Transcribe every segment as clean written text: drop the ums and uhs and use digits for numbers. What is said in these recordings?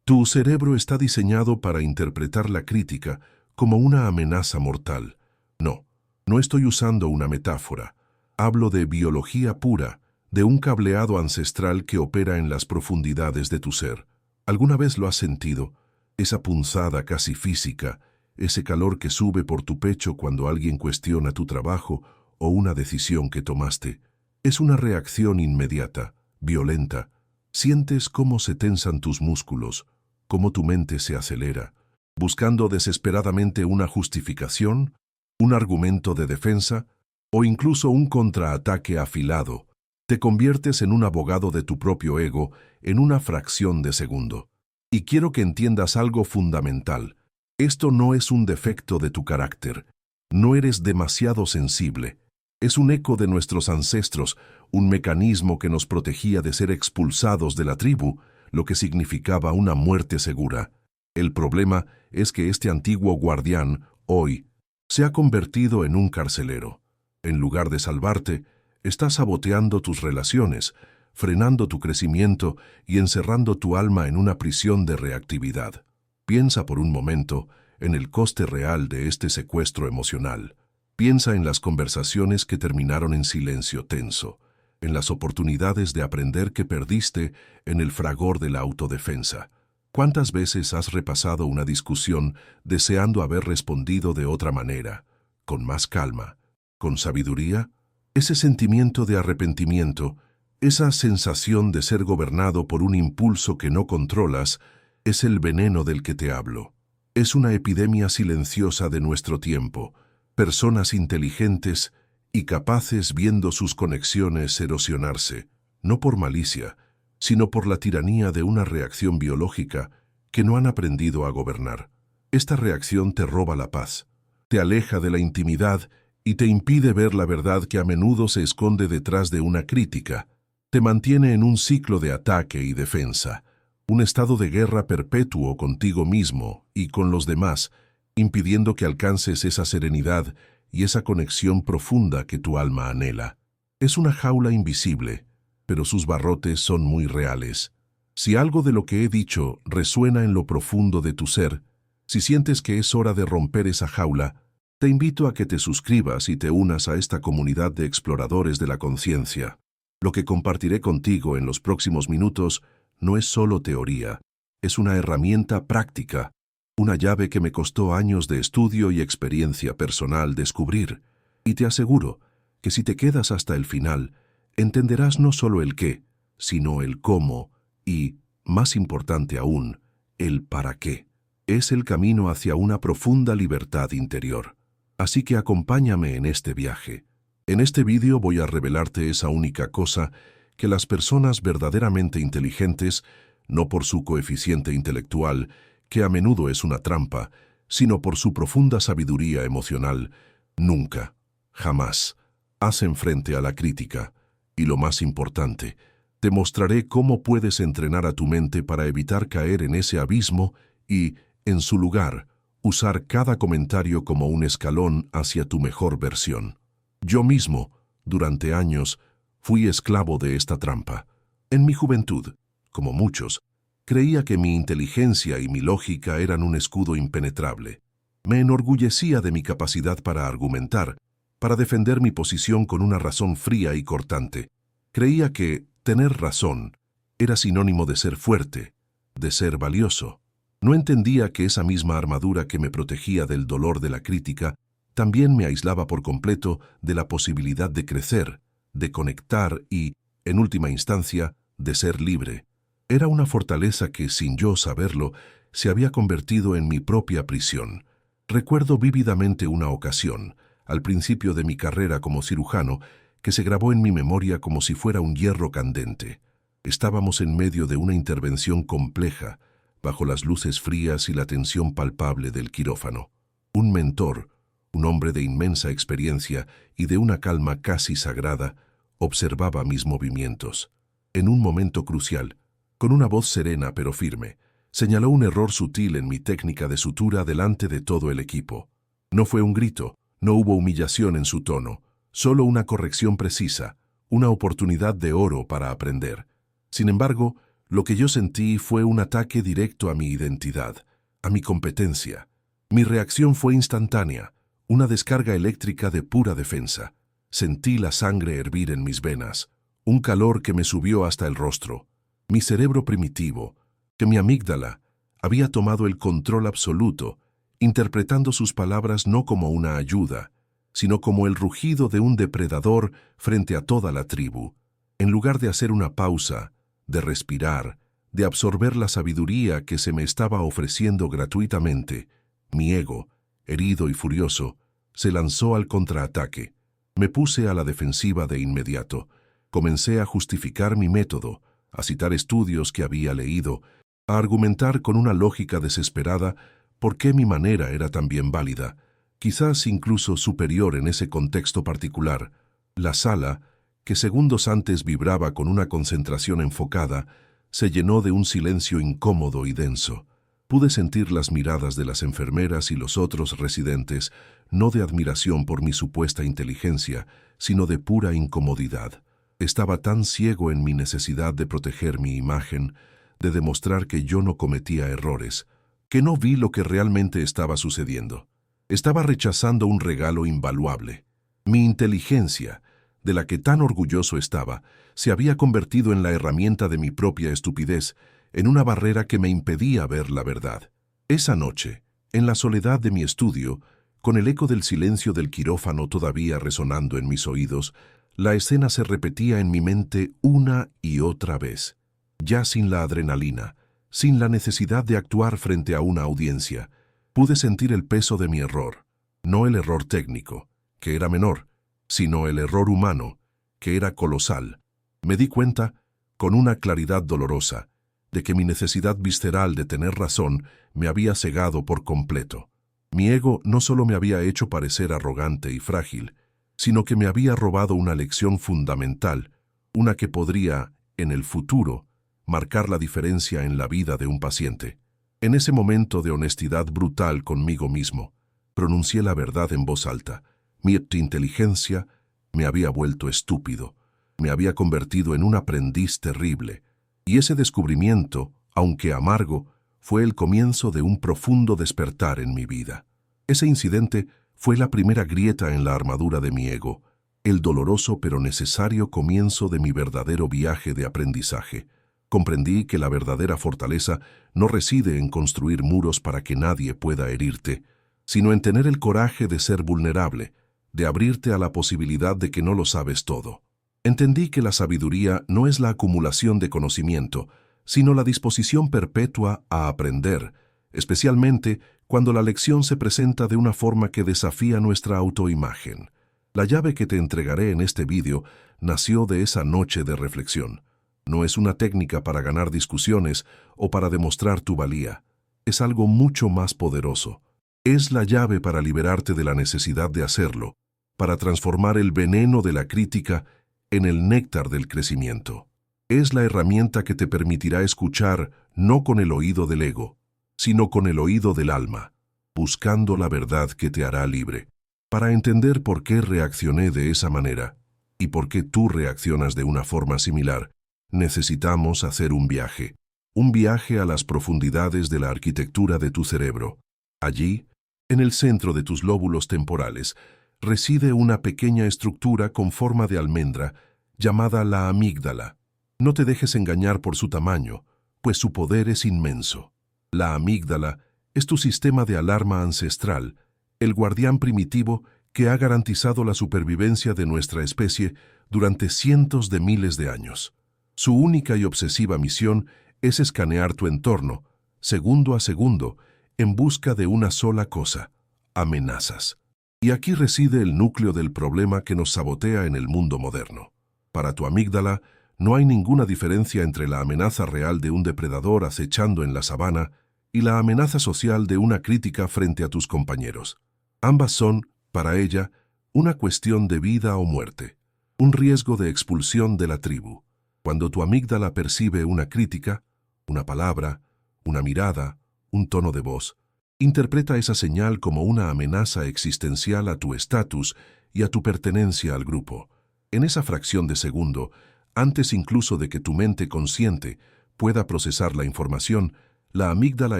Tu cerebro está diseñado para interpretar la crítica como una amenaza mortal. No, no estoy usando una metáfora. Hablo de biología pura, de un cableado ancestral que opera en las profundidades de tu ser. ¿Alguna vez lo has sentido? Esa punzada casi física, ese calor que sube por tu pecho cuando alguien cuestiona tu trabajo o una decisión que tomaste. Es una reacción inmediata, violenta. Sientes cómo se tensan tus músculos, cómo tu mente se acelera, buscando desesperadamente una justificación, un argumento de defensa o incluso un contraataque afilado. Te conviertes en un abogado de tu propio ego en una fracción de segundo. Y quiero que entiendas algo fundamental. Esto no es un defecto de tu carácter. No eres demasiado sensible. Es un eco de nuestros ancestros, un mecanismo que nos protegía de ser expulsados de la tribu, lo que significaba una muerte segura. El problema es que este antiguo guardián, hoy, se ha convertido en un carcelero. En lugar de salvarte, está saboteando tus relaciones, frenando tu crecimiento y encerrando tu alma en una prisión de reactividad. Piensa por un momento en el coste real de este secuestro emocional. Piensa en las conversaciones que terminaron en silencio tenso, en las oportunidades de aprender que perdiste en el fragor de la autodefensa. ¿Cuántas veces has repasado una discusión deseando haber respondido de otra manera, con más calma, con sabiduría? Ese sentimiento de arrepentimiento, esa sensación de ser gobernado por un impulso que no controlas, es el veneno del que te hablo. Es una epidemia silenciosa de nuestro tiempo. Personas inteligentes y capaces viendo sus conexiones erosionarse, no por malicia, sino por la tiranía de una reacción biológica que no han aprendido a gobernar. Esta reacción te roba la paz, te aleja de la intimidad y te impide ver la verdad que a menudo se esconde detrás de una crítica. Te mantiene en un ciclo de ataque y defensa, un estado de guerra perpetuo contigo mismo y con los demás, impidiendo que alcances esa serenidad y esa conexión profunda que tu alma anhela. Es una jaula invisible, pero sus barrotes son muy reales. Si algo de lo que he dicho resuena en lo profundo de tu ser, si sientes que es hora de romper esa jaula, te invito a que te suscribas y te unas a esta comunidad de exploradores de la conciencia. Lo que compartiré contigo en los próximos minutos no es solo teoría, es una herramienta práctica, una llave que me costó años de estudio y experiencia personal descubrir, y te aseguro que si te quedas hasta el final, entenderás no solo el qué, sino el cómo y, más importante aún, el para qué. Es el camino hacia una profunda libertad interior. Así que acompáñame en este viaje. En este vídeo voy a revelarte esa única cosa que las personas verdaderamente inteligentes, no por su coeficiente intelectual, que a menudo es una trampa, sino por su profunda sabiduría emocional, nunca, jamás, hacen frente a la crítica. Y lo más importante, te mostraré cómo puedes entrenar a tu mente para evitar caer en ese abismo y, en su lugar, usar cada comentario como un escalón hacia tu mejor versión. Yo mismo, durante años, fui esclavo de esta trampa. En mi juventud, como muchos, creía que mi inteligencia y mi lógica eran un escudo impenetrable. Me enorgullecía de mi capacidad para argumentar, para defender mi posición con una razón fría y cortante. Creía que tener razón era sinónimo de ser fuerte, de ser valioso. No entendía que esa misma armadura que me protegía del dolor de la crítica también me aislaba por completo de la posibilidad de crecer, de conectar y, en última instancia, de ser libre. Era una fortaleza que, sin yo saberlo, se había convertido en mi propia prisión. Recuerdo vívidamente una ocasión, al principio de mi carrera como cirujano, que se grabó en mi memoria como si fuera un hierro candente. Estábamos en medio de una intervención compleja, bajo las luces frías y la tensión palpable del quirófano. Un mentor, un hombre de inmensa experiencia y de una calma casi sagrada, observaba mis movimientos. En un momento crucial, con una voz serena pero firme, señaló un error sutil en mi técnica de sutura delante de todo el equipo. No fue un grito, no hubo humillación en su tono, solo una corrección precisa, una oportunidad de oro para aprender. Sin embargo, Lo que yo sentí fue un ataque directo a mi identidad, a mi competencia. Mi reacción fue instantánea, una descarga eléctrica de pura defensa. Sentí la sangre hervir en mis venas, un calor que me subió hasta el rostro. Mi cerebro primitivo, que mi amígdala, había tomado el control absoluto, interpretando sus palabras no como una ayuda, sino como el rugido de un depredador frente a toda la tribu. En lugar de hacer una pausa, de respirar, de absorber la sabiduría que se me estaba ofreciendo gratuitamente, mi ego, herido y furioso, se lanzó al contraataque. Me puse a la defensiva de inmediato. Comencé a justificar mi método, a citar estudios que había leído, a argumentar con una lógica desesperada por qué mi manera era también válida, quizás incluso superior en ese contexto particular. La sala, que segundos antes vibraba con una concentración enfocada, se llenó de un silencio incómodo y denso. Pude sentir las miradas de las enfermeras y los otros residentes, no de admiración por mi supuesta inteligencia, sino de pura incomodidad. Estaba tan ciego en mi necesidad de proteger mi imagen, de demostrar que yo no cometía errores, que no vi lo que realmente estaba sucediendo. Estaba rechazando un regalo invaluable. Mi inteligencia, de la que tan orgulloso estaba, se había convertido en la herramienta de mi propia estupidez, en una barrera que me impedía ver la verdad. Esa noche, en la soledad de mi estudio, con el eco del silencio del quirófano todavía resonando en mis oídos, la escena se repetía en mi mente una y otra vez. Ya sin la adrenalina, sin la necesidad de actuar frente a una audiencia, pude sentir el peso de mi error. No el error técnico, que era menor, sino el error humano, que era colosal. Me di cuenta, con una claridad dolorosa, de que mi necesidad visceral de tener razón me había cegado por completo. Mi ego no solo me había hecho parecer arrogante y frágil, sino que me había robado una lección fundamental, una que podría, en el futuro, marcar la diferencia en la vida de un paciente. En ese momento de honestidad brutal conmigo mismo, pronuncié la verdad en voz alta. Mi inteligencia me había vuelto estúpido, me había convertido en un aprendiz terrible, y ese descubrimiento, aunque amargo, fue el comienzo de un profundo despertar en mi vida. Ese incidente fue la primera grieta en la armadura de mi ego, el doloroso pero necesario comienzo de mi verdadero viaje de aprendizaje. Comprendí que la verdadera fortaleza no reside en construir muros para que nadie pueda herirte, sino en tener el coraje de ser vulnerable, de abrirte a la posibilidad de que no lo sabes todo. Entendí que la sabiduría no es la acumulación de conocimiento, sino la disposición perpetua a aprender, especialmente cuando la lección se presenta de una forma que desafía nuestra autoimagen. La llave que te entregaré en este vídeo nació de esa noche de reflexión. No es una técnica para ganar discusiones o para demostrar tu valía. Es algo mucho más poderoso. Es la llave para liberarte de la necesidad de hacerlo, para transformar el veneno de la crítica en el néctar del crecimiento. Es la herramienta que te permitirá escuchar no con el oído del ego, sino con el oído del alma, buscando la verdad que te hará libre. Para entender por qué reaccioné de esa manera y por qué tú reaccionas de una forma similar, necesitamos hacer un viaje a las profundidades de la arquitectura de tu cerebro. Allí, en el centro de tus lóbulos temporales, reside una pequeña estructura con forma de almendra llamada la amígdala. No te dejes engañar por su tamaño, pues su poder es inmenso. La amígdala es tu sistema de alarma ancestral, el guardián primitivo que ha garantizado la supervivencia de nuestra especie durante cientos de miles de años. Su única y obsesiva misión es escanear tu entorno, segundo a segundo, en busca de una sola cosa: amenazas. Y aquí reside el núcleo del problema que nos sabotea en el mundo moderno. Para tu amígdala, no hay ninguna diferencia entre la amenaza real de un depredador acechando en la sabana y la amenaza social de una crítica frente a tus compañeros. Ambas son, para ella, una cuestión de vida o muerte, un riesgo de expulsión de la tribu. Cuando tu amígdala percibe una crítica, una palabra, una mirada, un tono de voz, interpreta esa señal como una amenaza existencial a tu estatus y a tu pertenencia al grupo. En esa fracción de segundo, antes incluso de que tu mente consciente pueda procesar la información, la amígdala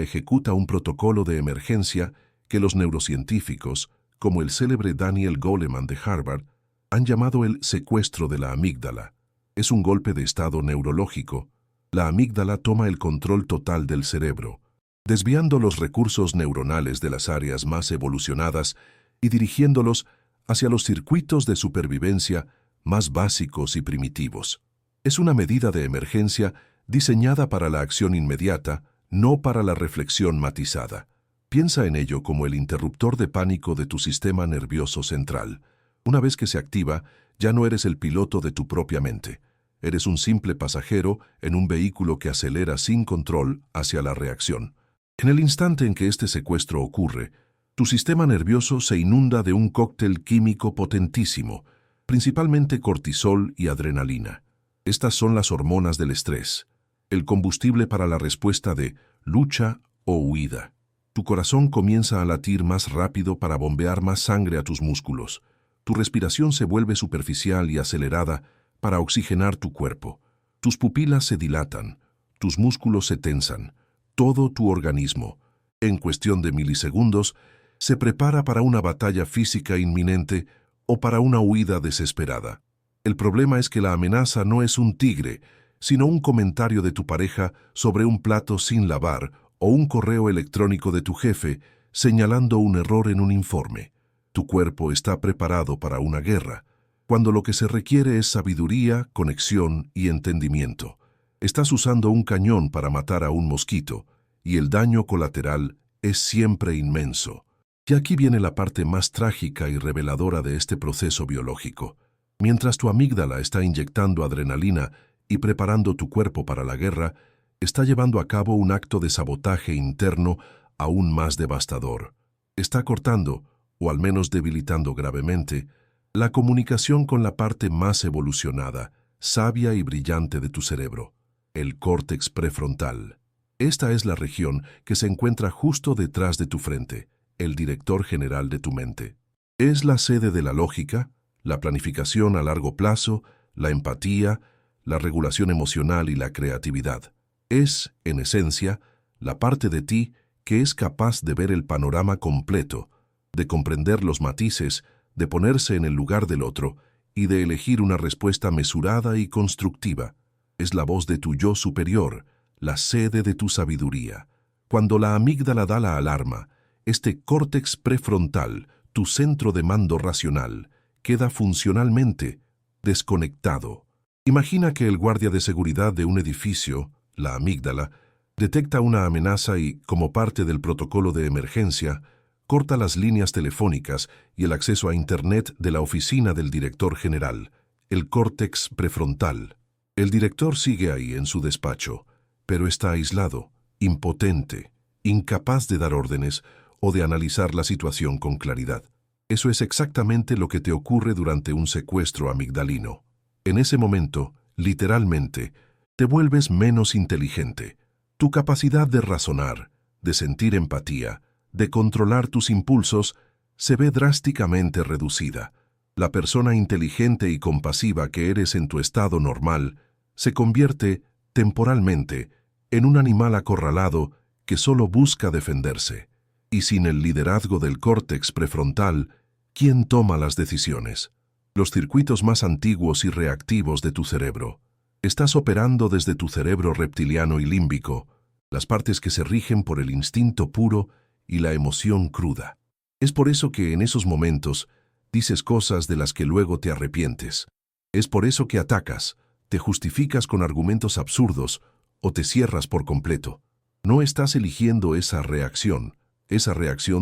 ejecuta un protocolo de emergencia que los neurocientíficos, como el célebre Daniel Goleman de Harvard, han llamado el secuestro de la amígdala. Es un golpe de estado neurológico. La amígdala toma el control total del cerebro, desviando los recursos neuronales de las áreas más evolucionadas y dirigiéndolos hacia los circuitos de supervivencia más básicos y primitivos. Es una medida de emergencia diseñada para la acción inmediata, no para la reflexión matizada. Piensa en ello como el interruptor de pánico de tu sistema nervioso central. Una vez que se activa, ya no eres el piloto de tu propia mente. Eres un simple pasajero en un vehículo que acelera sin control hacia la reacción. En el instante en que este secuestro ocurre, tu sistema nervioso se inunda de un cóctel químico potentísimo, principalmente cortisol y adrenalina. Estas son las hormonas del estrés, el combustible para la respuesta de lucha o huida. Tu corazón comienza a latir más rápido para bombear más sangre a tus músculos. Tu respiración se vuelve superficial y acelerada para oxigenar tu cuerpo. Tus pupilas se dilatan, tus músculos se tensan. Todo tu organismo, en cuestión de milisegundos, se prepara para una batalla física inminente o para una huida desesperada. El problema es que la amenaza no es un tigre, sino un comentario de tu pareja sobre un plato sin lavar o un correo electrónico de tu jefe señalando un error en un informe. Tu cuerpo está preparado para una guerra, cuando lo que se requiere es sabiduría, conexión y entendimiento. Estás usando un cañón para matar a un mosquito, y el daño colateral es siempre inmenso. Y aquí viene la parte más trágica y reveladora de este proceso biológico. Mientras tu amígdala está inyectando adrenalina y preparando tu cuerpo para la guerra, está llevando a cabo un acto de sabotaje interno aún más devastador. Está cortando, o al menos debilitando gravemente, la comunicación con la parte más evolucionada, sabia y brillante de tu cerebro, el córtex prefrontal. Esta es la región que se encuentra justo detrás de tu frente, el director general de tu mente. Es la sede de la lógica, la planificación a largo plazo, la empatía, la regulación emocional y la creatividad. Es, en esencia, la parte de ti que es capaz de ver el panorama completo, de comprender los matices, de ponerse en el lugar del otro y de elegir una respuesta mesurada y constructiva. Es la voz de tu yo superior, la sede de tu sabiduría. Cuando la amígdala da la alarma, este córtex prefrontal, tu centro de mando racional, queda funcionalmente desconectado. Imagina que el guardia de seguridad de un edificio, la amígdala, detecta una amenaza y, como parte del protocolo de emergencia, corta las líneas telefónicas y el acceso a Internet de la oficina del director general, el córtex prefrontal. El director sigue ahí en su despacho, pero está aislado, impotente, incapaz de dar órdenes o de analizar la situación con claridad. Eso es exactamente lo que te ocurre durante un secuestro amigdalino. En ese momento, literalmente, te vuelves menos inteligente. Tu capacidad de razonar, de sentir empatía, de controlar tus impulsos, se ve drásticamente reducida. La persona inteligente y compasiva que eres en tu estado normal se convierte, temporalmente, en un animal acorralado que solo busca defenderse. Y sin el liderazgo del córtex prefrontal, ¿quién toma las decisiones? Los circuitos más antiguos y reactivos de tu cerebro. Estás operando desde tu cerebro reptiliano y límbico, las partes que se rigen por el instinto puro y la emoción cruda. Es por eso que en esos momentos dices cosas de las que luego te arrepientes. Es por eso que atacas, te justificas con argumentos absurdos o te cierras por completo. No estás eligiendo esa reacción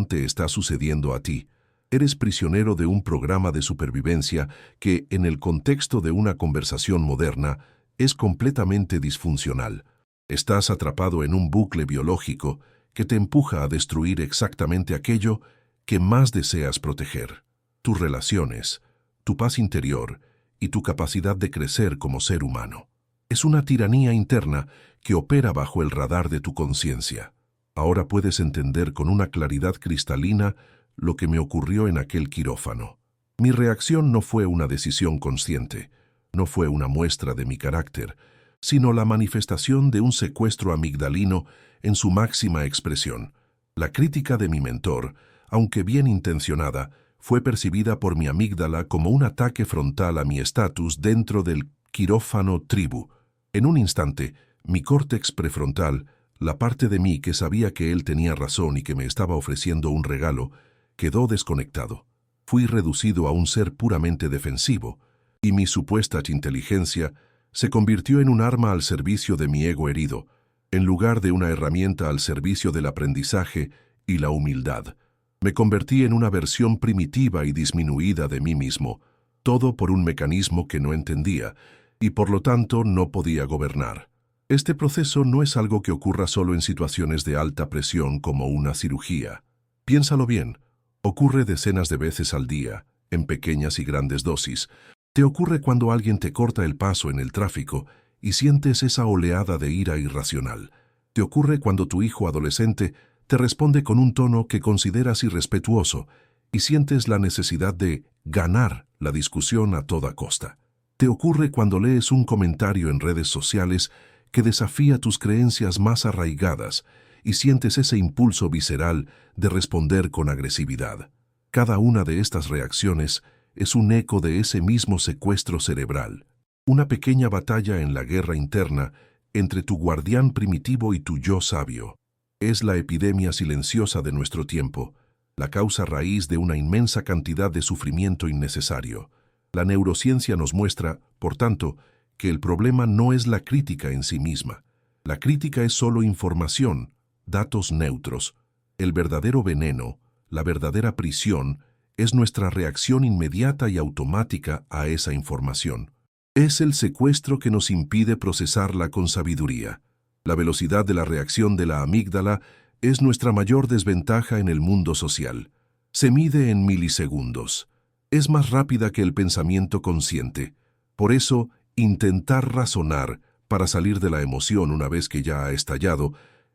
te está sucediendo a ti. Eres prisionero de un programa de supervivencia que, en el contexto de una conversación moderna, es completamente disfuncional. Estás atrapado en un bucle biológico que te empuja a destruir exactamente aquello que más deseas proteger: tus relaciones, tu paz interior y tu capacidad de crecer como ser humano. Es una tiranía interna que opera bajo el radar de tu conciencia. Ahora puedes entender con una claridad cristalina lo que me ocurrió en aquel quirófano. Mi reacción no fue una decisión consciente, no fue una muestra de mi carácter, sino la manifestación de un secuestro amigdalino en su máxima expresión. La crítica de mi mentor, aunque bien intencionada, fue percibida por mi amígdala como un ataque frontal a mi estatus dentro del quirófano tribu. En un instante, mi córtex prefrontal, la parte de mí que sabía que él tenía razón y que me estaba ofreciendo un regalo, quedó desconectado. Fui reducido a un ser puramente defensivo, y mi supuesta inteligencia se convirtió en un arma al servicio de mi ego herido, en lugar de una herramienta al servicio del aprendizaje y la humildad. Me convertí en una versión primitiva y disminuida de mí mismo, todo por un mecanismo que no entendía, y por lo tanto no podía gobernar. Este proceso no es algo que ocurra solo en situaciones de alta presión como una cirugía. Piénsalo bien, ocurre decenas de veces al día, en pequeñas y grandes dosis. Te ocurre cuando alguien te corta el paso en el tráfico y sientes esa oleada de ira irracional. Te ocurre cuando tu hijo adolescente te responde con un tono que consideras irrespetuoso y sientes la necesidad de ganar la discusión a toda costa. Te ocurre cuando lees un comentario en redes sociales que desafía tus creencias más arraigadas y sientes ese impulso visceral de responder con agresividad. Cada una de estas reacciones es un eco de ese mismo secuestro cerebral, una pequeña batalla en la guerra interna entre tu guardián primitivo y tu yo sabio. Es la epidemia silenciosa de nuestro tiempo, la causa raíz de una inmensa cantidad de sufrimiento innecesario. La neurociencia nos muestra, por tanto, que el problema no es la crítica en sí misma. La crítica es solo información, datos neutros. El verdadero veneno, la verdadera prisión, es nuestra reacción inmediata y automática a esa información. Es el secuestro que nos impide procesarla con sabiduría. La velocidad de la reacción de la amígdala es nuestra mayor desventaja en el mundo social. Se mide en milisegundos. Es más rápida que el pensamiento consciente. Por eso, intentar razonar para salir de la emoción una vez que ya ha estallado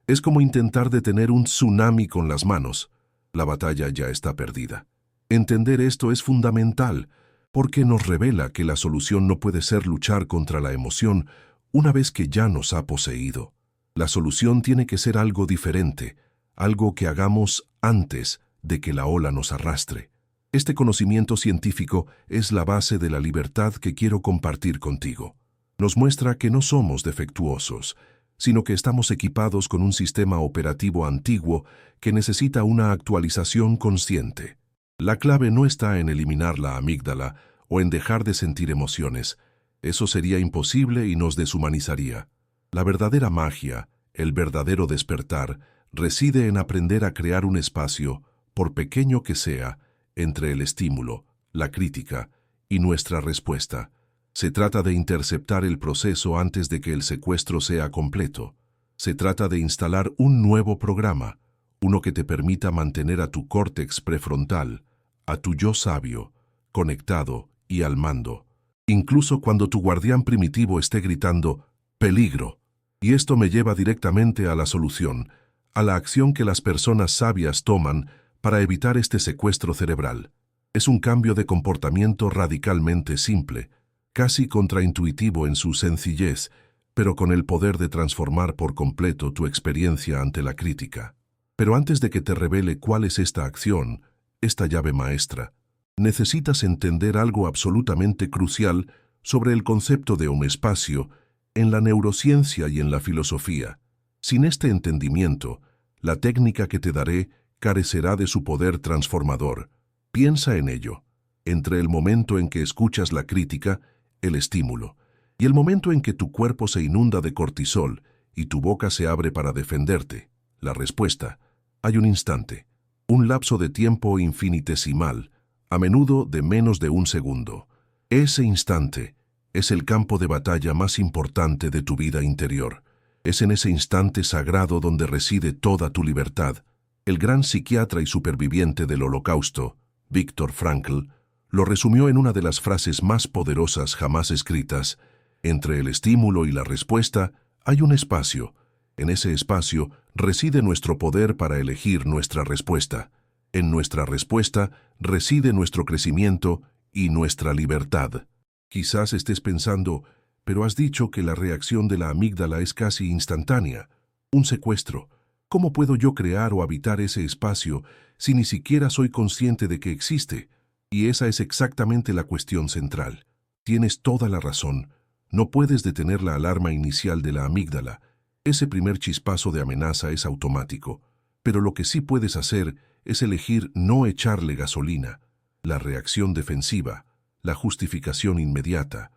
es como intentar detener un tsunami con las manos. La batalla ya está perdida. Entender esto es fundamental, porque nos revela que la solución no puede ser luchar contra la emoción una vez que ya nos ha poseído. La solución tiene que ser algo diferente, algo que hagamos antes de que la ola nos arrastre. Este conocimiento científico es la base de la libertad que quiero compartir contigo. Nos muestra que no somos defectuosos, sino que estamos equipados con un sistema operativo antiguo que necesita una actualización consciente. La clave no está en eliminar la amígdala o en dejar de sentir emociones. Eso sería imposible y nos deshumanizaría. La verdadera magia, el verdadero despertar, reside en aprender a crear un espacio, por pequeño que sea, entre el estímulo, la crítica y nuestra respuesta. Se trata de interceptar el proceso antes de que el secuestro sea completo. Se trata de instalar un nuevo programa, uno que te permita mantener a tu córtex prefrontal, a tu yo sabio, conectado y al mando, incluso cuando tu guardián primitivo esté gritando «peligro». Y esto me lleva directamente a la solución, a la acción que las personas sabias toman para evitar este secuestro cerebral. Es un cambio de comportamiento radicalmente simple, casi contraintuitivo en su sencillez, pero con el poder de transformar por completo tu experiencia ante la crítica. Pero antes de que te revele cuál es esta acción, esta llave maestra, necesitas entender algo absolutamente crucial sobre el concepto de un espacio en la neurociencia y en la filosofía. Sin este entendimiento, la técnica que te daré carecerá de su poder transformador. Piensa en ello. Entre el momento en que escuchas la crítica, el estímulo, y el momento en que tu cuerpo se inunda de cortisol y tu boca se abre para defenderte, la respuesta, hay un instante, un lapso de tiempo infinitesimal, a menudo de menos de un segundo. Ese instante es el campo de batalla más importante de tu vida interior. Es en ese instante sagrado donde reside toda tu libertad. El gran psiquiatra y superviviente del Holocausto, Viktor Frankl, lo resumió en una de las frases más poderosas jamás escritas: entre el estímulo y la respuesta hay un espacio. En ese espacio reside nuestro poder para elegir nuestra respuesta. En nuestra respuesta reside nuestro crecimiento y nuestra libertad. Quizás estés pensando, Pero has dicho que la reacción de la amígdala es casi instantánea. Un secuestro. ¿Cómo puedo yo crear o habitar ese espacio si ni siquiera soy consciente de que existe? Y esa es exactamente la cuestión central. Tienes toda la razón. No puedes detener la alarma inicial de la amígdala. Ese primer chispazo de amenaza es automático. Pero lo que sí puedes hacer es elegir no echarle gasolina. La reacción defensiva, la justificación inmediata,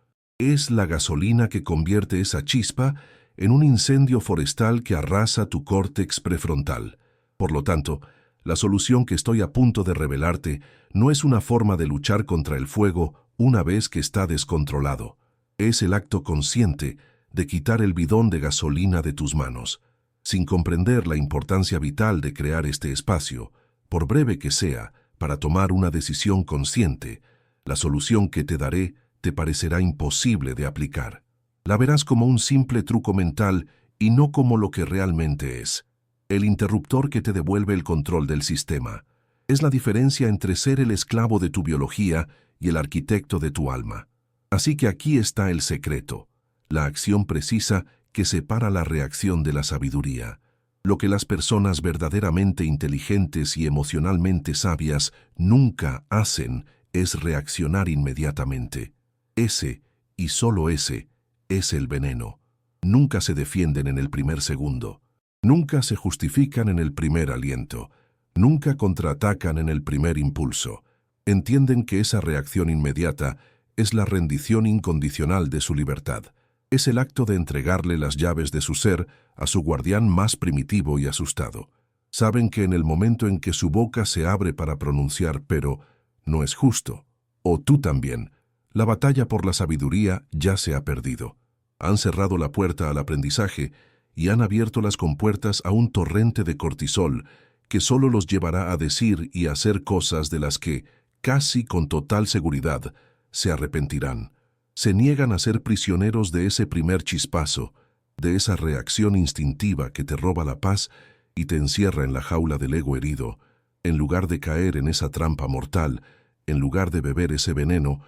es la gasolina que convierte esa chispa en un incendio forestal que arrasa tu córtex prefrontal. Por lo tanto, la solución que estoy a punto de revelarte no es una forma de luchar contra el fuego una vez que está descontrolado. Es el acto consciente de quitar el bidón de gasolina de tus manos. Sin comprender la importancia vital de crear este espacio, por breve que sea, para tomar una decisión consciente, la solución que te daré te parecerá imposible de aplicar. La verás como un simple truco mental y no como lo que realmente es. El interruptor que te devuelve el control del sistema. Es la diferencia entre ser el esclavo de tu biología y el arquitecto de tu alma. Así que aquí está el secreto, la acción precisa que separa la reacción de la sabiduría. Lo que las personas verdaderamente inteligentes y emocionalmente sabias nunca hacen es reaccionar inmediatamente. Ese, y solo ese, es el veneno. Nunca se defienden en el primer segundo. Nunca se justifican en el primer aliento. Nunca contraatacan en el primer impulso. Entienden que esa reacción inmediata es la rendición incondicional de su libertad. Es el acto de entregarle las llaves de su ser a su guardián más primitivo y asustado. Saben que en el momento en que su boca se abre para pronunciar «pero no es justo», o «tú también», la batalla por la sabiduría ya se ha perdido. Han cerrado la puerta al aprendizaje y han abierto las compuertas a un torrente de cortisol que solo los llevará a decir y a hacer cosas de las que, casi con total seguridad, se arrepentirán. Se niegan a ser prisioneros de ese primer chispazo, de esa reacción instintiva que te roba la paz y te encierra en la jaula del ego herido. En lugar de caer en esa trampa mortal, en lugar de beber ese veneno,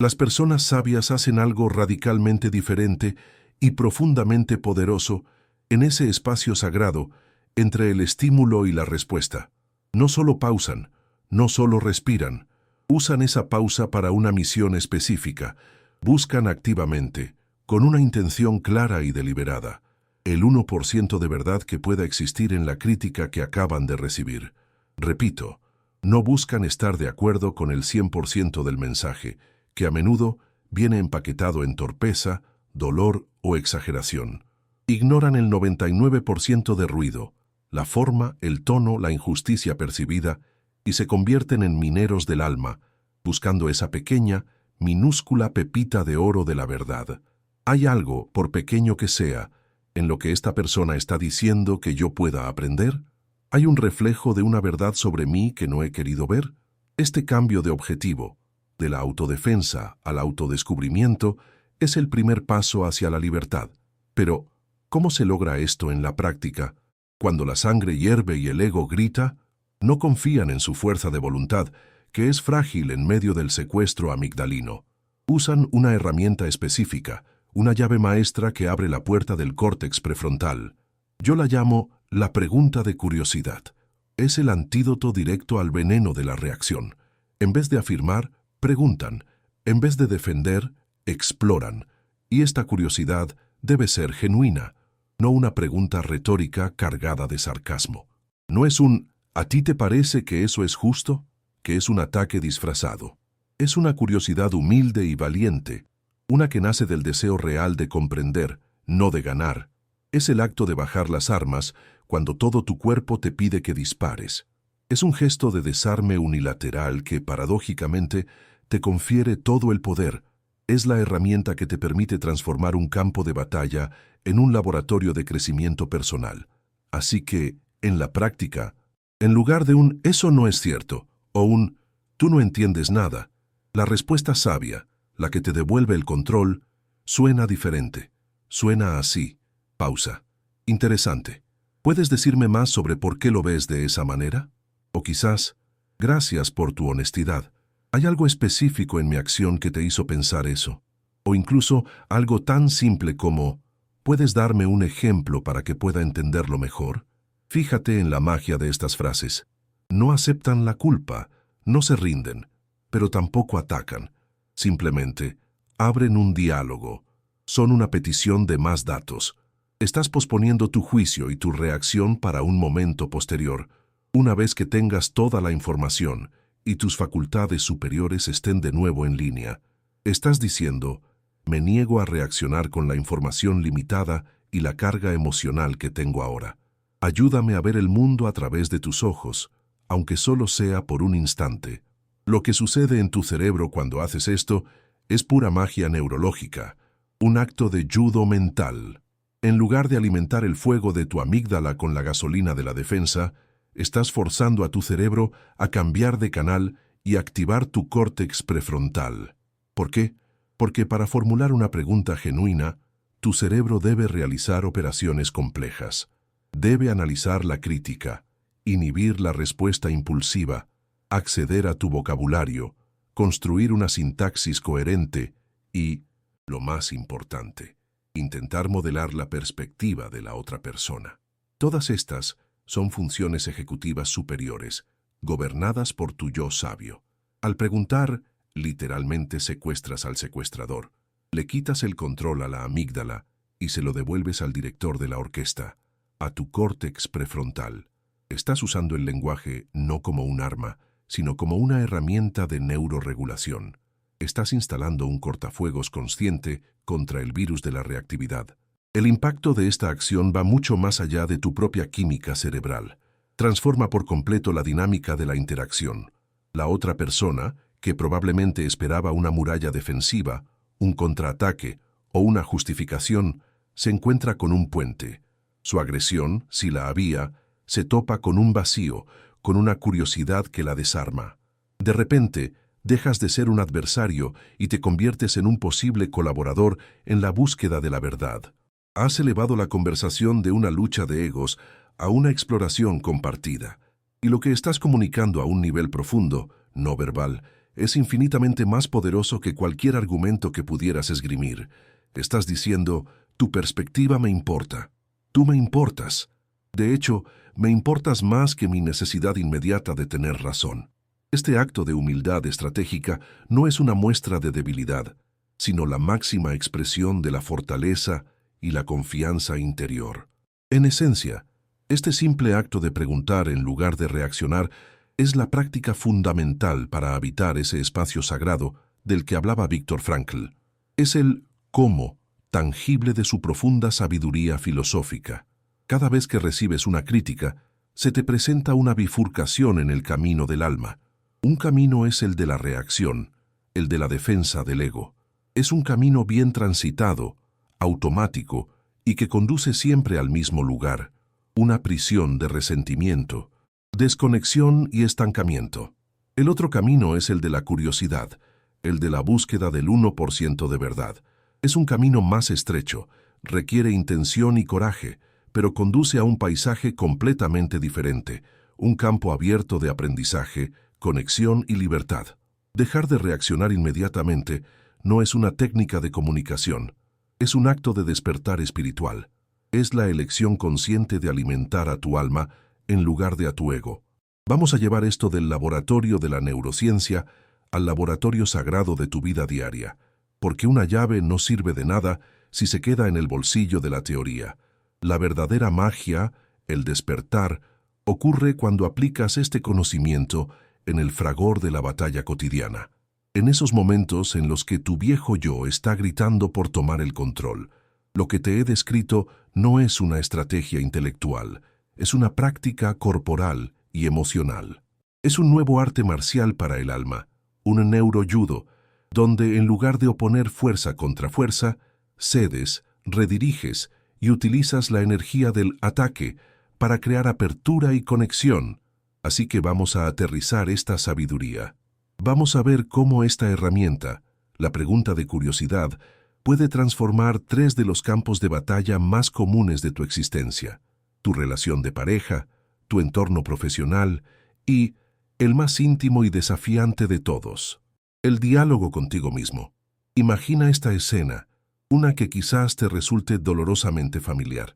las personas sabias hacen algo radicalmente diferente y profundamente poderoso en ese espacio sagrado entre el estímulo y la respuesta. No solo pausan, no solo respiran, usan esa pausa para una misión específica. Buscan activamente, con una intención clara y deliberada, el 1% de verdad que pueda existir en la crítica que acaban de recibir. Repito, no buscan estar de acuerdo con el 100% del mensaje, que a menudo viene empaquetado en torpeza, dolor o exageración. Ignoran el 99% de ruido, la forma, el tono, la injusticia percibida, y se convierten en mineros del alma, buscando esa pequeña, minúscula pepita de oro de la verdad. ¿Hay algo, por pequeño que sea, en lo que esta persona está diciendo que yo pueda aprender? ¿Hay un reflejo de una verdad sobre mí que no he querido ver? Este cambio de objetivo, de la autodefensa al autodescubrimiento, es el primer paso hacia la libertad. Pero, ¿cómo se logra esto en la práctica? Cuando la sangre hierve y el ego grita, no confían en su fuerza de voluntad, que es frágil en medio del secuestro amigdalino. Usan una herramienta específica, una llave maestra que abre la puerta del córtex prefrontal. Yo la llamo la pregunta de curiosidad. Es el antídoto directo al veneno de la reacción. En vez de afirmar, preguntan. En vez de defender, exploran. Y esta curiosidad debe ser genuina, no una pregunta retórica cargada de sarcasmo. No es un ¿a ti te parece que eso es justo?, que es un ataque disfrazado. Es una curiosidad humilde y valiente, una que nace del deseo real de comprender, no de ganar. Es el acto de bajar las armas cuando todo tu cuerpo te pide que dispares. Es un gesto de desarme unilateral que, paradójicamente, te confiere todo el poder. Es la herramienta que te permite transformar un campo de batalla en un laboratorio de crecimiento personal. Así que, en la práctica, en lugar de un «eso no es cierto», o un «tú no entiendes nada», la respuesta sabia, la que te devuelve el control, suena diferente. Suena así. Pausa. Interesante. ¿Puedes decirme más sobre por qué lo ves de esa manera? O quizás, gracias por tu honestidad. ¿Hay algo específico en mi acción que te hizo pensar eso? O incluso algo tan simple como, ¿puedes darme un ejemplo para que pueda entenderlo mejor? Fíjate en la magia de estas frases. No aceptan la culpa, no se rinden, pero tampoco atacan. Simplemente abren un diálogo. Son una petición de más datos. Estás posponiendo tu juicio y tu reacción para un momento posterior, una vez que tengas toda la información y tus facultades superiores estén de nuevo en línea. Estás diciendo, me niego a reaccionar con la información limitada y la carga emocional que tengo ahora. Ayúdame a ver el mundo a través de tus ojos, aunque solo sea por un instante. Lo que sucede en tu cerebro cuando haces esto es pura magia neurológica, un acto de judo mental. En lugar de alimentar el fuego de tu amígdala con la gasolina de la defensa, estás forzando a tu cerebro a cambiar de canal y activar tu córtex prefrontal. ¿Por qué? Porque para formular una pregunta genuina, tu cerebro debe realizar operaciones complejas. Debe analizar la crítica, inhibir la respuesta impulsiva, acceder a tu vocabulario, construir una sintaxis coherente y, lo más importante, intentar modelar la perspectiva de la otra persona. Todas estas son funciones ejecutivas superiores, gobernadas por tu yo sabio. Al preguntar, literalmente secuestras al secuestrador, le quitas el control a la amígdala y se lo devuelves al director de la orquesta, a tu córtex prefrontal. Estás usando el lenguaje no como un arma, sino como una herramienta de neuroregulación. Estás instalando un cortafuegos consciente contra el virus de la reactividad. El impacto de esta acción va mucho más allá de tu propia química cerebral. Transforma por completo la dinámica de la interacción. La otra persona, que probablemente esperaba una muralla defensiva, un contraataque o una justificación, se encuentra con un puente. Su agresión, si la había, se topa con un vacío, con una curiosidad que la desarma. De repente, dejas de ser un adversario y te conviertes en un posible colaborador en la búsqueda de la verdad. Has elevado la conversación de una lucha de egos a una exploración compartida. Y lo que estás comunicando a un nivel profundo, no verbal, es infinitamente más poderoso que cualquier argumento que pudieras esgrimir. Estás diciendo, tu perspectiva me importa. Tú me importas. De hecho, me importas más que mi necesidad inmediata de tener razón. Este acto de humildad estratégica no es una muestra de debilidad, sino la máxima expresión de la fortaleza y la confianza interior. En esencia, este simple acto de preguntar en lugar de reaccionar es la práctica fundamental para habitar ese espacio sagrado del que hablaba Viktor Frankl. Es el cómo tangible de su profunda sabiduría filosófica. Cada vez que recibes una crítica, se te presenta una bifurcación en el camino del alma. Un camino es el de la reacción, el de la defensa del ego. Es un camino bien transitado, automático y que conduce siempre al mismo lugar, una prisión de resentimiento, desconexión y estancamiento. El otro camino es el de la curiosidad, el de la búsqueda del 1% de verdad. Es un camino más estrecho, requiere intención y coraje, pero conduce a un paisaje completamente diferente, un campo abierto de aprendizaje, conexión y libertad. Dejar de reaccionar inmediatamente no es una técnica de comunicación, es un acto de despertar espiritual. Es la elección consciente de alimentar a tu alma en lugar de a tu ego. Vamos a llevar esto del laboratorio de la neurociencia al laboratorio sagrado de tu vida diaria, porque una llave no sirve de nada si se queda en el bolsillo de la teoría. La verdadera magia, el despertar, ocurre cuando aplicas este conocimiento en el fragor de la batalla cotidiana. En esos momentos en los que tu viejo yo está gritando por tomar el control. Lo que te he descrito no es una estrategia intelectual, es una práctica corporal y emocional. Es un nuevo arte marcial para el alma, un neurojudo, donde en lugar de oponer fuerza contra fuerza, cedes, rediriges y utilizas la energía del ataque para crear apertura y conexión. Así que vamos a aterrizar esta sabiduría. Vamos a ver cómo esta herramienta, la pregunta de curiosidad, puede transformar 3 de los campos de batalla más comunes de tu existencia: tu relación de pareja, tu entorno profesional y, el más íntimo y desafiante de todos, el diálogo contigo mismo. Imagina esta escena, una que quizás te resulte dolorosamente familiar.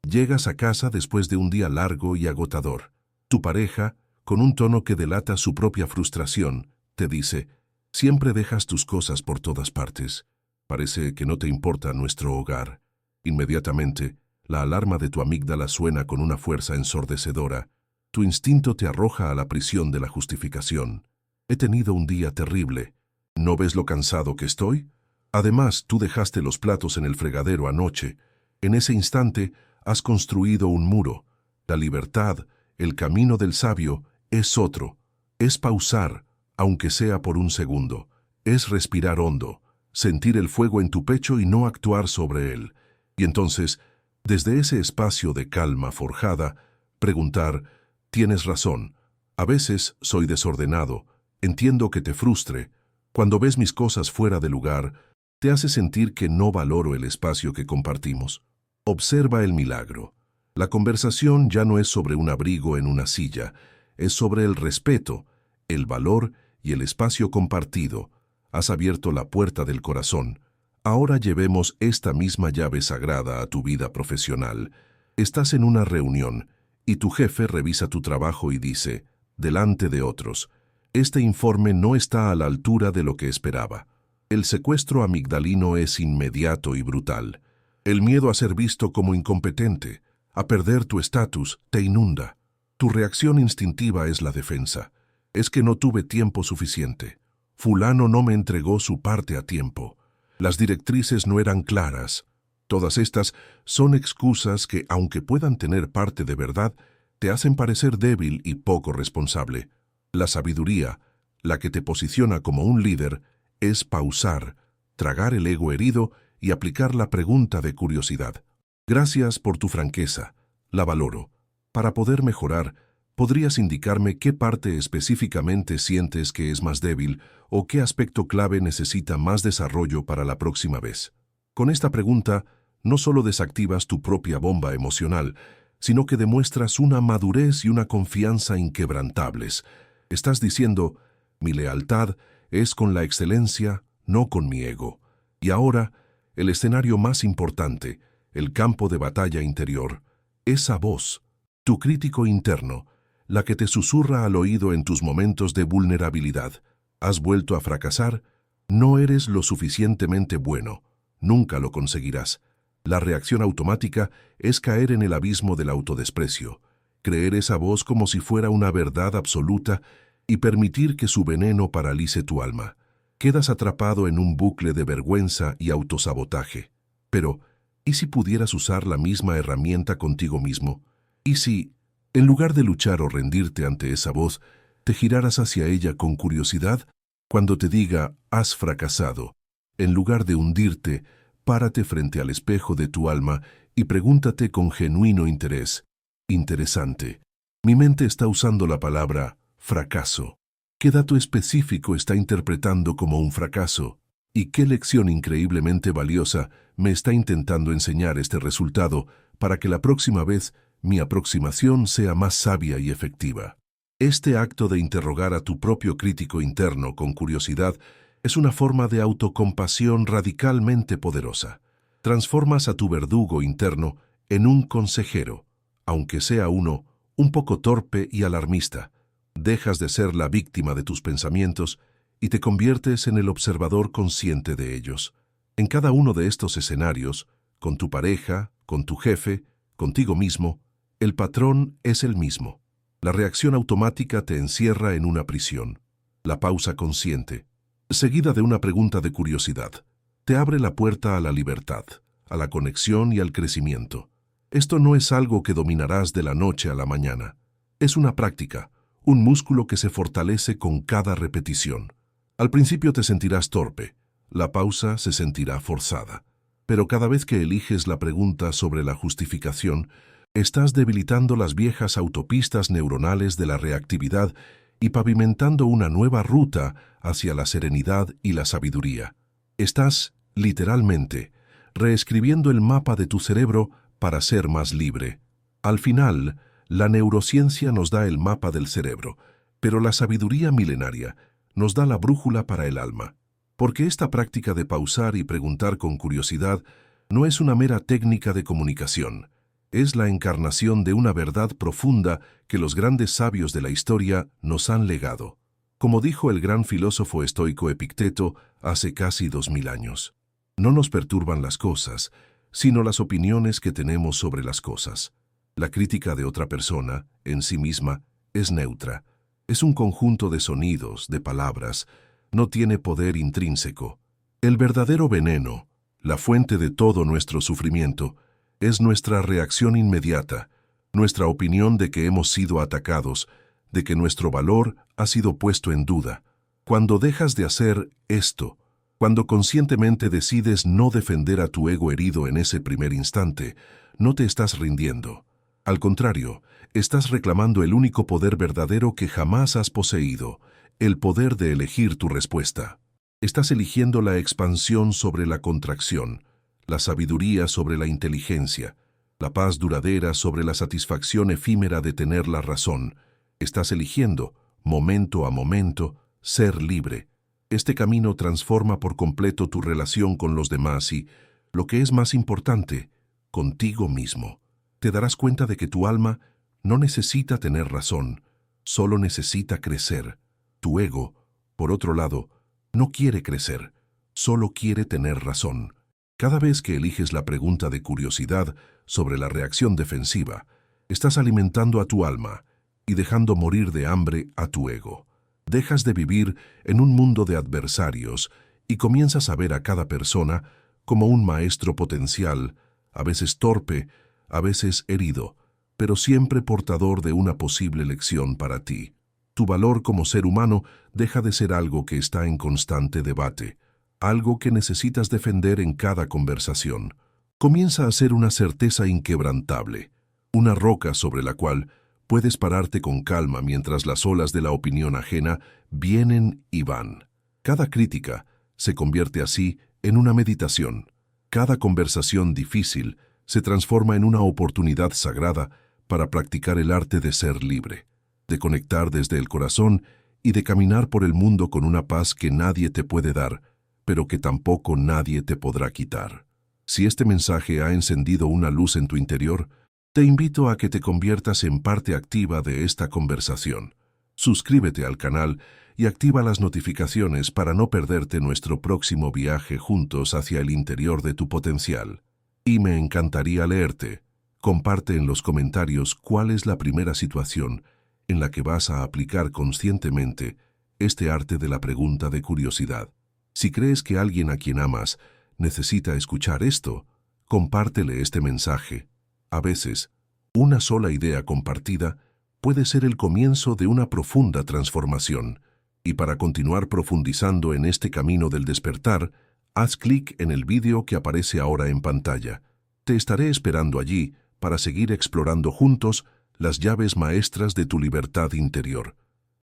Llegas a casa después de un día largo y agotador. Tu pareja, con un tono que delata su propia frustración, te dice: «Siempre dejas tus cosas por todas partes. Parece que no te importa nuestro hogar». Inmediatamente, la alarma de tu amígdala suena con una fuerza ensordecedora. Tu instinto te arroja a la prisión de la justificación. «He tenido un día terrible. ¿No ves lo cansado que estoy? Además, tú dejaste los platos en el fregadero anoche». En ese instante, has construido un muro. La libertad, el camino del sabio, es otro. Es pausar, aunque sea por un segundo. Es respirar hondo, sentir el fuego en tu pecho y no actuar sobre él. Y entonces, desde ese espacio de calma forjada, preguntar: «Tienes razón. A veces soy desordenado. Entiendo que te frustre. Cuando ves mis cosas fuera de lugar, te hace sentir que no valoro el espacio que compartimos». Observa el milagro. La conversación ya no es sobre un abrigo en una silla, es sobre el respeto, el valor y el espacio compartido. Has abierto la puerta del corazón. Ahora llevemos esta misma llave sagrada a tu vida profesional. Estás en una reunión y tu jefe revisa tu trabajo y dice, delante de otros: «Este informe no está a la altura de lo que esperaba». El secuestro amigdalino es inmediato y brutal. El miedo a ser visto como incompetente, a perder tu estatus, te inunda. Tu reacción instintiva es la defensa. Es que no tuve tiempo suficiente. Fulano no me entregó su parte a tiempo. Las directrices no eran claras. Todas estas son excusas que, aunque puedan tener parte de verdad, te hacen parecer débil y poco responsable. La sabiduría, la que te posiciona como un líder, es pausar, tragar el ego herido y aplicar la pregunta de curiosidad. «Gracias por tu franqueza. La valoro. Para poder mejorar, ¿podrías indicarme qué parte específicamente sientes que es más débil o qué aspecto clave necesita más desarrollo para la próxima vez?» Con esta pregunta, no solo desactivas tu propia bomba emocional, sino que demuestras una madurez y una confianza inquebrantables. Estás diciendo: «Mi lealtad es con la excelencia, no con mi ego». Y ahora, el escenario más importante, el campo de batalla interior, esa voz, tu crítico interno, la que te susurra al oído en tus momentos de vulnerabilidad. ¿Has vuelto a fracasar? No eres lo suficientemente bueno. Nunca lo conseguirás. La reacción automática es caer en el abismo del autodesprecio, creer esa voz como si fuera una verdad absoluta y permitir que su veneno paralice tu alma. Quedas atrapado en un bucle de vergüenza y autosabotaje. Pero, ¿y si pudieras usar la misma herramienta contigo mismo? ¿Y si, en lugar de luchar o rendirte ante esa voz, te giraras hacia ella con curiosidad? Cuando te diga «has fracasado», en lugar de hundirte, párate frente al espejo de tu alma y pregúntate con genuino interés: «Interesante. Mi mente está usando la palabra fracaso. ¿Qué dato específico está interpretando como un fracaso? ¿Y qué lección increíblemente valiosa me está intentando enseñar este resultado para que la próxima vez mi aproximación sea más sabia y efectiva?» Este acto de interrogar a tu propio crítico interno con curiosidad es una forma de autocompasión radicalmente poderosa. Transformas a tu verdugo interno en un consejero, aunque sea uno un poco torpe y alarmista. Dejas de ser la víctima de tus pensamientos y te conviertes en el observador consciente de ellos. En cada uno de estos escenarios, con tu pareja, con tu jefe, contigo mismo, el patrón es el mismo. La reacción automática te encierra en una prisión. La pausa consciente, seguida de una pregunta de curiosidad, te abre la puerta a la libertad, a la conexión y al crecimiento. Esto no es algo que dominarás de la noche a la mañana. Es una práctica, un músculo que se fortalece con cada repetición. Al principio te sentirás torpe, la pausa se sentirá forzada. Pero cada vez que eliges la pregunta sobre la justificación, estás debilitando las viejas autopistas neuronales de la reactividad y pavimentando una nueva ruta hacia la serenidad y la sabiduría. Estás, literalmente, reescribiendo el mapa de tu cerebro para ser más libre. Al final, la neurociencia nos da el mapa del cerebro, pero la sabiduría milenaria nos da la brújula para el alma. Porque esta práctica de pausar y preguntar con curiosidad no es una mera técnica de comunicación, es la encarnación de una verdad profunda que los grandes sabios de la historia nos han legado. Como dijo el gran filósofo estoico Epicteto hace casi 2000 años, no nos perturban las cosas, sino las opiniones que tenemos sobre las cosas. La crítica de otra persona, en sí misma, es neutra. Es un conjunto de sonidos, de palabras, no tiene poder intrínseco. El verdadero veneno, la fuente de todo nuestro sufrimiento, es nuestra reacción inmediata, nuestra opinión de que hemos sido atacados, de que nuestro valor ha sido puesto en duda. Cuando dejas de hacer esto, cuando conscientemente decides no defender a tu ego herido en ese primer instante, no te estás rindiendo. Al contrario, estás reclamando el único poder verdadero que jamás has poseído, el poder de elegir tu respuesta. Estás eligiendo la expansión sobre la contracción, la sabiduría sobre la inteligencia, la paz duradera sobre la satisfacción efímera de tener la razón. Estás eligiendo, momento a momento, ser libre. Este camino transforma por completo tu relación con los demás y, lo que es más importante, contigo mismo. Te darás cuenta de que tu alma no necesita tener razón, solo necesita crecer. Tu ego, por otro lado, no quiere crecer, solo quiere tener razón. Cada vez que eliges la pregunta de curiosidad sobre la reacción defensiva, estás alimentando a tu alma y dejando morir de hambre a tu ego. Dejas de vivir en un mundo de adversarios y comienzas a ver a cada persona como un maestro potencial, a veces torpe, a veces herido, pero siempre portador de una posible lección para ti. Tu valor como ser humano deja de ser algo que está en constante debate, algo que necesitas defender en cada conversación. Comienza a ser una certeza inquebrantable, una roca sobre la cual puedes pararte con calma mientras las olas de la opinión ajena vienen y van. Cada crítica se convierte así en una meditación. Cada conversación difícil se transforma en una oportunidad sagrada para practicar el arte de ser libre, de conectar desde el corazón y de caminar por el mundo con una paz que nadie te puede dar, pero que tampoco nadie te podrá quitar. Si este mensaje ha encendido una luz en tu interior, te invito a que te conviertas en parte activa de esta conversación. Suscríbete al canal y activa las notificaciones para no perderte nuestro próximo viaje juntos hacia el interior de tu potencial. Y me encantaría leerte. Comparte en los comentarios cuál es la primera situación en la que vas a aplicar conscientemente este arte de la pregunta de curiosidad. Si crees que alguien a quien amas necesita escuchar esto, compártele este mensaje. A veces, una sola idea compartida puede ser el comienzo de una profunda transformación. Y para continuar profundizando en este camino del despertar, haz clic en el vídeo que aparece ahora en pantalla. Te estaré esperando allí para seguir explorando juntos las llaves maestras de tu libertad interior.